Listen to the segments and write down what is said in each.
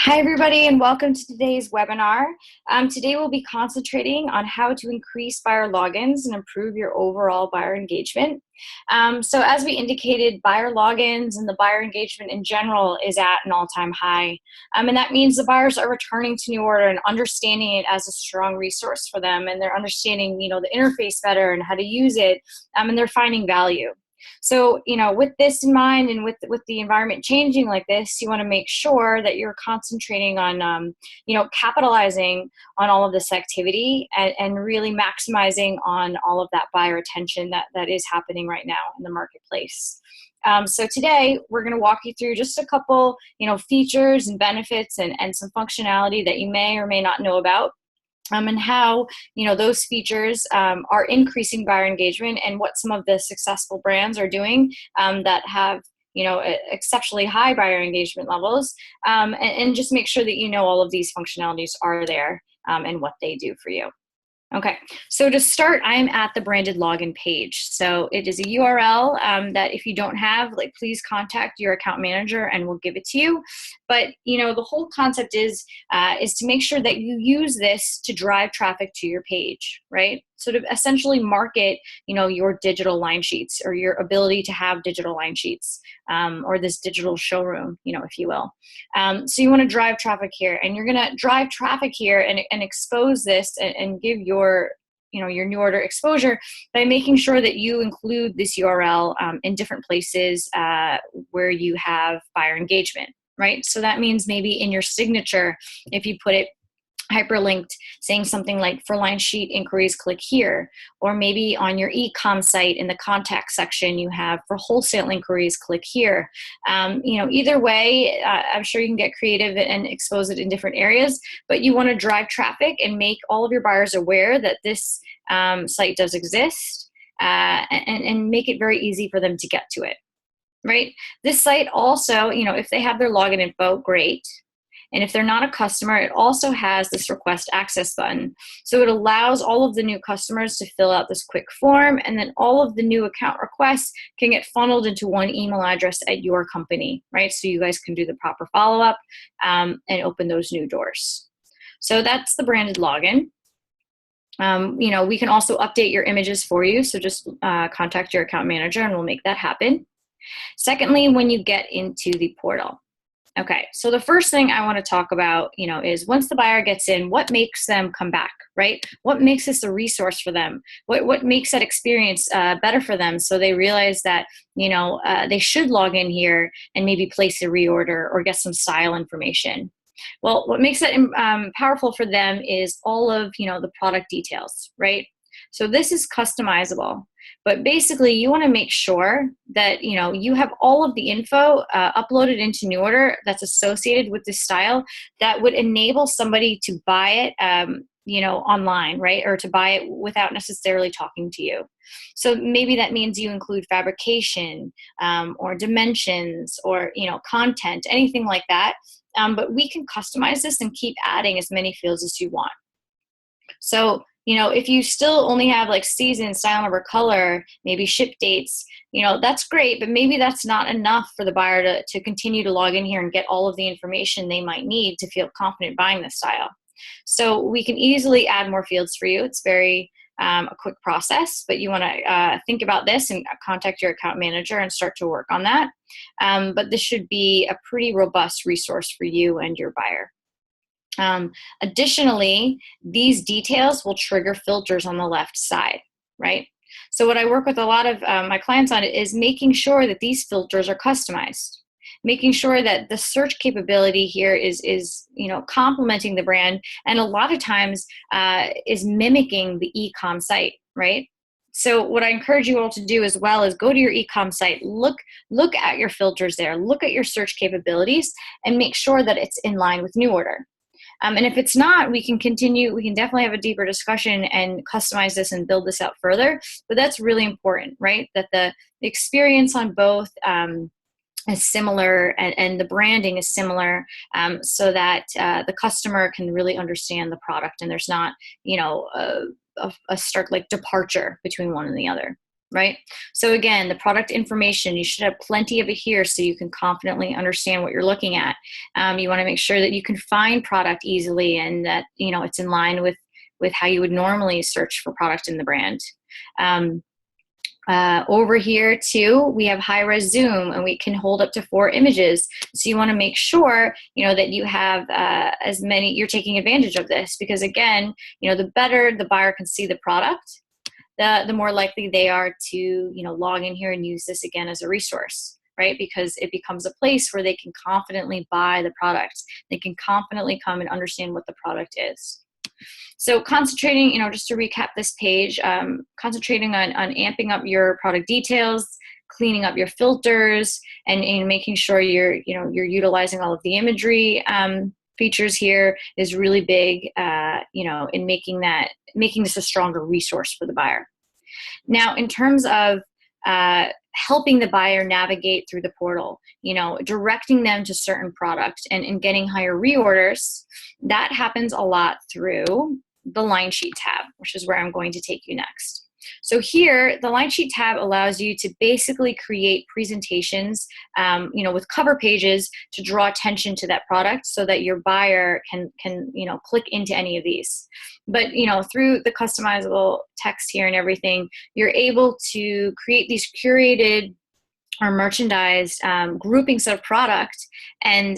Hi, everybody, and welcome to today's webinar. Today we'll be concentrating on how to increase buyer logins and improve your overall buyer engagement. So as we indicated, buyer logins and the buyer engagement in general is at an all-time high. And that means the buyers are returning to New Order and understanding it as a strong resource for them, and they're understanding, the interface better and how to use it, and they're finding value. So, with this in mind and with the environment changing like this, you want to make sure that you're concentrating on, capitalizing on all of this activity and really maximizing on all of that buyer attention that is happening right now in the marketplace. So today we're going to walk you through just a couple, features and benefits and some functionality that you may or may not know about. And how those features are increasing buyer engagement, and what some of the successful brands are doing that have exceptionally high buyer engagement levels, and just make sure that all of these functionalities are there and what they do for you. Okay, so to start, I'm at the branded login page. So it is a URL that if you don't have, please contact your account manager and we'll give it to you. But the whole concept is to make sure that you use this to drive traffic to your page, right? So to essentially market, your digital line sheets, or your ability to have digital line sheets, or this digital showroom, if you will. So you want to drive traffic here, and you're going to drive traffic here and expose this and give your New Order exposure by making sure that you include this URL in different places where you have buyer engagement, right? So that means maybe in your signature, if you put it hyperlinked, saying something like, for line sheet inquiries, click here. Or maybe on your e-com site in the contact section, you have, for wholesale inquiries, click here. Either way, I'm sure you can get creative and expose it in different areas, but you want to drive traffic and make all of your buyers aware that this site does exist, and make it very easy for them to get to it, right? This site also, if they have their login info, great. And if they're not a customer, it also has this request access button. So it allows all of the new customers to fill out this quick form, and then all of the new account requests can get funneled into one email address at your company, right? So you guys can do the proper follow-up and open those new doors. So that's the branded login. We can also update your images for you. So just contact your account manager and we'll make that happen. Secondly, when you get into the portal. Okay, so the first thing I want to talk about, is once the buyer gets in, what makes them come back, right? What makes this a resource for them? What makes that experience better for them, so they realize that, they should log in here and maybe place a reorder or get some style information? Well, what makes that powerful for them is all of, the product details, right? So this is customizable. But basically, you want to make sure that you have all of the info uploaded into New Order that's associated with this style that would enable somebody to buy it, online, right? Or to buy it without necessarily talking to you. So maybe that means you include fabrication, or dimensions, or content, anything like that. But we can customize this and keep adding as many fields as you want. So if you still only have season, style number, color, maybe ship dates, that's great, but maybe that's not enough for the buyer to continue to log in here and get all of the information they might need to feel confident buying this style. So we can easily add more fields for you. It's very a quick process, but you want to think about this and contact your account manager and start to work on that. But this should be a pretty robust resource for you and your buyer. Additionally, these details will trigger filters on the left side, right? So what I work with a lot of my clients on is making sure that these filters are customized, making sure that the search capability here is complementing the brand, and a lot of times is mimicking the e-com site, right? So what I encourage you all to do as well is go to your e-com site, look at your filters there, look at your search capabilities, and make sure that it's in line with New Order. And if it's not, we can definitely have a deeper discussion and customize this and build this out further. But that's really important, right? That the experience on both is similar, and the branding is similar, so that the customer can really understand the product, and there's not, a stark departure between one and the other. right? So again, the product information, you should have plenty of it here so you can confidently understand what you're looking at. You want to make sure that you can find product easily and that, you know, it's in line with how you would normally search for product in the brand. Over here too, we have high-res zoom, and we can hold up to 4 images. So you want to make sure, you know, that you have as many, you're taking advantage of this, because again, you know, the better the buyer can see the product, the more likely they are to, you know, log in here and use this again as a resource, right? Because it becomes a place where they can confidently buy the product. They can confidently come and understand what the product is. So concentrating, you know, just to recap this page, concentrating on amping up your product details, cleaning up your filters, and making sure you're utilizing all of the imagery features here is really big, you know, in making this a stronger resource for the buyer. Now, in terms of helping the buyer navigate through the portal, you know, directing them to certain products and getting higher reorders, that happens a lot through the line sheet tab, which is where I'm going to take you next. So here, the line sheet tab allows you to basically create presentations, you know, with cover pages to draw attention to that product so that your buyer can, you know, click into any of these. But, you know, through the customizable text here and everything, you're able to create these curated or merchandised groupings of product and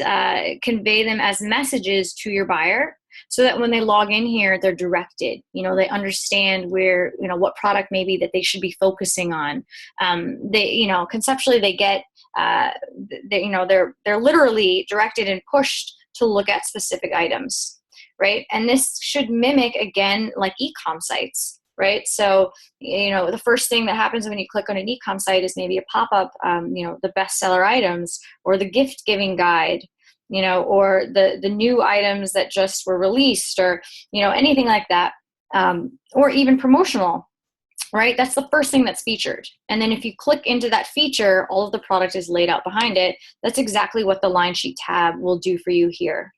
convey them as messages to your buyer, so that when they log in here, they're directed. You know, they understand where, you know, what product maybe that they should be focusing on. They, you know, conceptually they get, you know, they're literally directed and pushed to look at specific items, right? And this should mimic, again, like e-com sites, right? So, you know, the first thing that happens when you click on an e-com site is maybe a pop-up, you know, the bestseller items or the gift giving guide, you know, or the new items that just were released, or, you know, anything like that, or even promotional, right? That's the first thing that's featured. And then if you click into that feature, all of the product is laid out behind it. That's exactly what the line sheet tab will do for you here.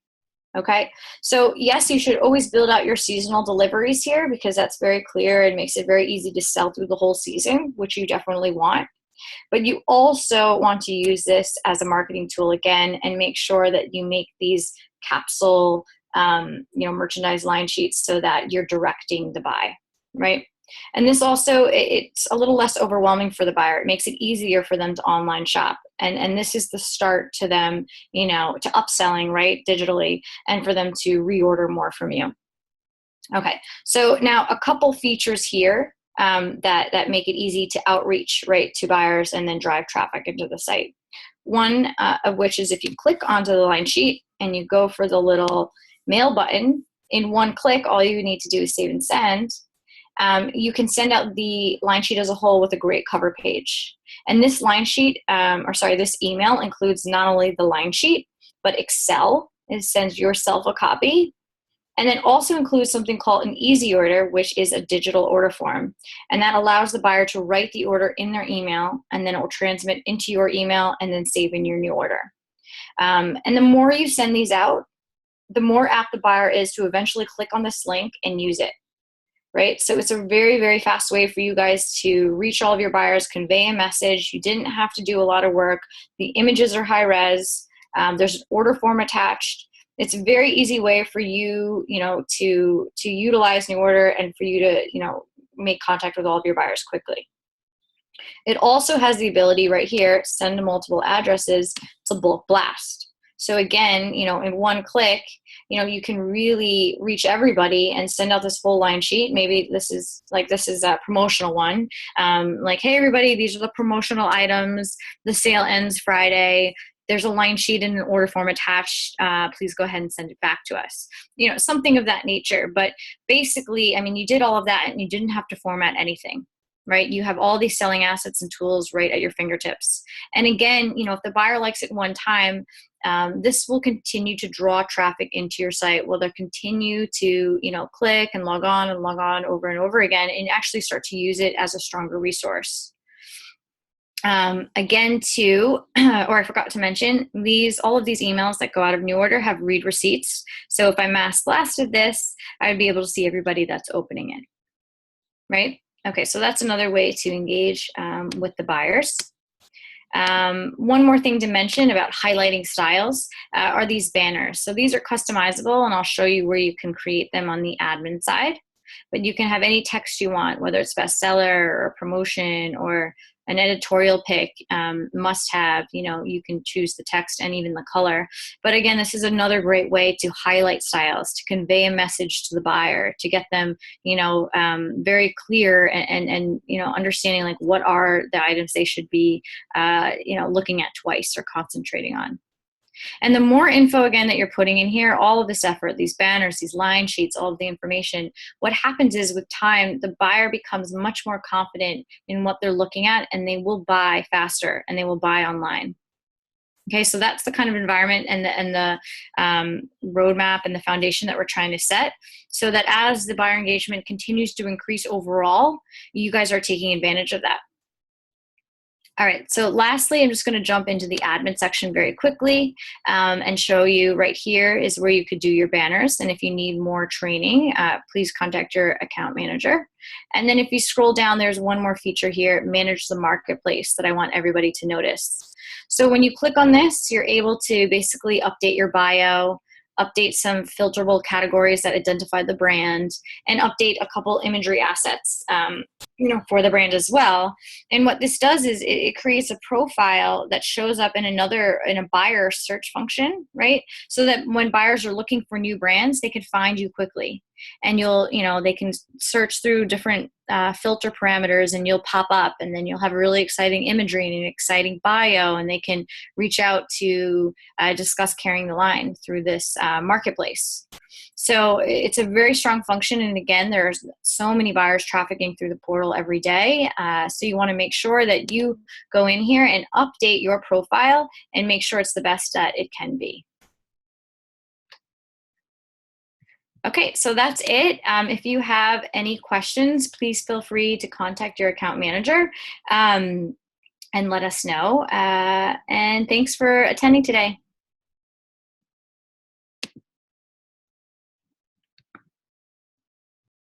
Okay, so yes, you should always build out your seasonal deliveries here, because that's very clear and makes it very easy to sell through the whole season, which you definitely want. But you also want to use this as a marketing tool again, and make sure that you make these capsule, you know, merchandise line sheets so that you're directing the buy, right? And this also, it's a little less overwhelming for the buyer. It makes it easier for them to online shop. And this is the start to them, you know, to upselling, right, digitally, and for them to reorder more from you. Okay, so now a couple features here that make it easy to outreach, right, to buyers and then drive traffic into the site. One of which is if you click onto the line sheet and you go for the little mail button, in one click, all you need to do is save and send. You can send out the line sheet as a whole with a great cover page. And this line sheet, this email includes not only the line sheet, but Excel. It sends yourself a copy. And then also includes something called an easy order, which is a digital order form. And that allows the buyer to write the order in their email, and then it will transmit into your email and then save in your new order. And the more you send these out, the more apt the buyer is to eventually click on this link and use it. Right? So it's a very, very fast way for you guys to reach all of your buyers, convey a message. You didn't have to do a lot of work. The images are high res. There's an order form attached. It's a very easy way for you, you know, to utilize New Order and for you to, you know, make contact with all of your buyers quickly. It also has the ability right here, send to multiple addresses, to bulk blast. So again, you know, in one click, you know, you can really reach everybody and send out this full line sheet. Maybe this is a promotional one. Like, hey, everybody, these are the promotional items. The sale ends Friday. There's a line sheet and an order form attached. Please go ahead and send it back to us. You know, something of that nature. But basically, I mean, you did all of that and you didn't have to format anything, right? You have all these selling assets and tools right at your fingertips. And again, you know, if the buyer likes it one time, this will continue to draw traffic into your site. Will they continue to, you know, click and log on over and over again, and actually start to use it as a stronger resource. Again, too, or I forgot to mention, all of these emails that go out of New Order have read receipts. So if I mass blasted this, I would be able to see everybody that's opening it, right? Okay, so that's another way to engage with the buyers. One more thing to mention about highlighting styles are these banners. So these are customizable, and I'll show you where you can create them on the admin side. But you can have any text you want, whether it's bestseller or promotion or an editorial pick, must have, you can choose the text and even the color. But again, this is another great way to highlight styles, to convey a message to the buyer, to get them, very clear and understanding like what are the items they should be, looking at twice or concentrating on. And the more info, again, that you're putting in here, all of this effort, these banners, these line sheets, all of the information, what happens is with time, the buyer becomes much more confident in what they're looking at, and they will buy faster and they will buy online. Okay, so that's the kind of environment and the roadmap and the foundation that we're trying to set, so that as the buyer engagement continues to increase overall, you guys are taking advantage of that. All right, so lastly, I'm just going to jump into the admin section very quickly and show you right here is where you could do your banners. And if you need more training, please contact your account manager. And then if you scroll down, there's one more feature here, manage the marketplace, that I want everybody to notice. So when you click on this, you're able to basically update your bio, update some filterable categories that identify the brand, and update a couple imagery assets for the brand as well. And what this does is it creates a profile that shows up in a buyer search function, right? So that when buyers are looking for new brands, they can find you quickly. And they can search through different filter parameters, and you'll pop up, and then you'll have really exciting imagery and an exciting bio, and they can reach out to discuss carrying the line through this marketplace. So it's a very strong function. And again, there's so many buyers trafficking through the portal every day. So you want to make sure that you go in here and update your profile and make sure it's the best that it can be. Okay, so that's it. If you have any questions, please feel free to contact your account manager and let us know. And thanks for attending today.